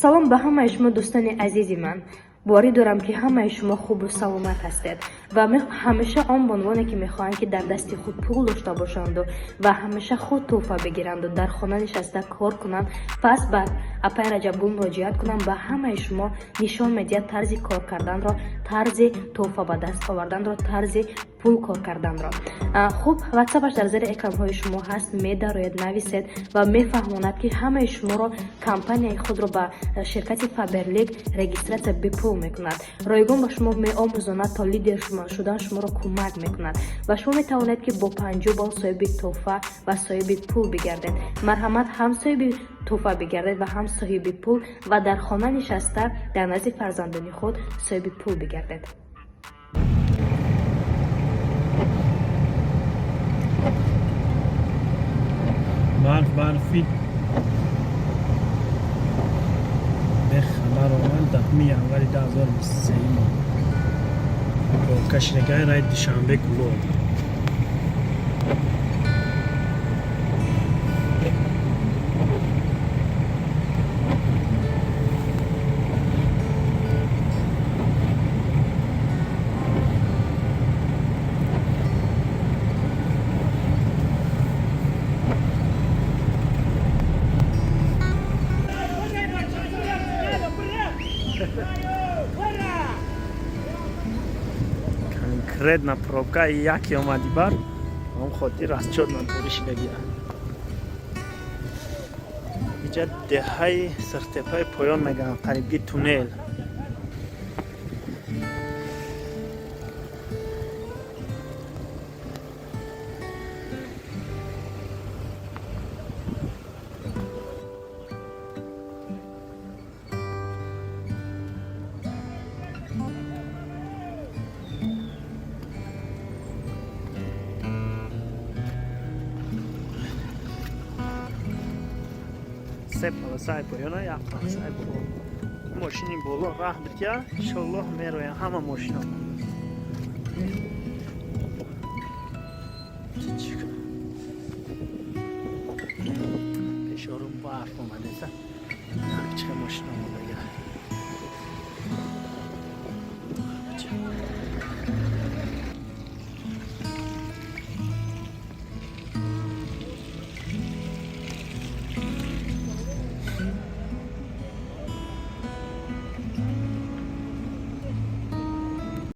салом ба ҳамаи шумо дӯстони азизи ман. бори дорам ки ҳамаи шумо хубу саломат ҳастед ва ҳамеша он бонвоне ки мехоҳанд ки дар дасти худ пул дошта бошанду ва ҳамеша худ тӯҳфа бигиранду дар хона нишаста кор кунанд, пас ба апай Раҷабгул муроҷиат кунам. ба ҳамаи шумо нишон медиҳад тарзи кор карданро, тарзи тӯҳфа ба даст оварданро, тарзи пул кор карданро. хуб, ватсапаш дар зери экранҳои шумо ҳаст, медароед, нависед ва мефаҳмонад ки ҳамаи шуморо компанияи худро ба ширкати Faberlic регистратсия бипул мекунад. ройгон ба шумо меомӯзонад, то лидер шудан шуморо кӯмак мекунад ва шумо метавонед ки бо 50 бол соҳиби тӯҳфа ва соҳиби пул бигардед. марҳамат, ҳам соҳиби тӯҳфа бигардед ва ҳам соҳиби пул ва дар хона нишаста дар назди фарзандони худ соҳиби пул бигардед. برفی به خبر آمد دهمی اولی 2023 با کشنگاه رای دوشنبه کلود конкретно пробка яке омади бар он хотир аз чор натуриш бегира иҷа деҳаи сиртепаи поён мегарам қариби туннел. سه پلاسای پایانه یک پلاسای بالا ماشینی بالا راه بتیا انشالله میرویم همه ماشینا پیشارون برف اومده سه چه ماشینا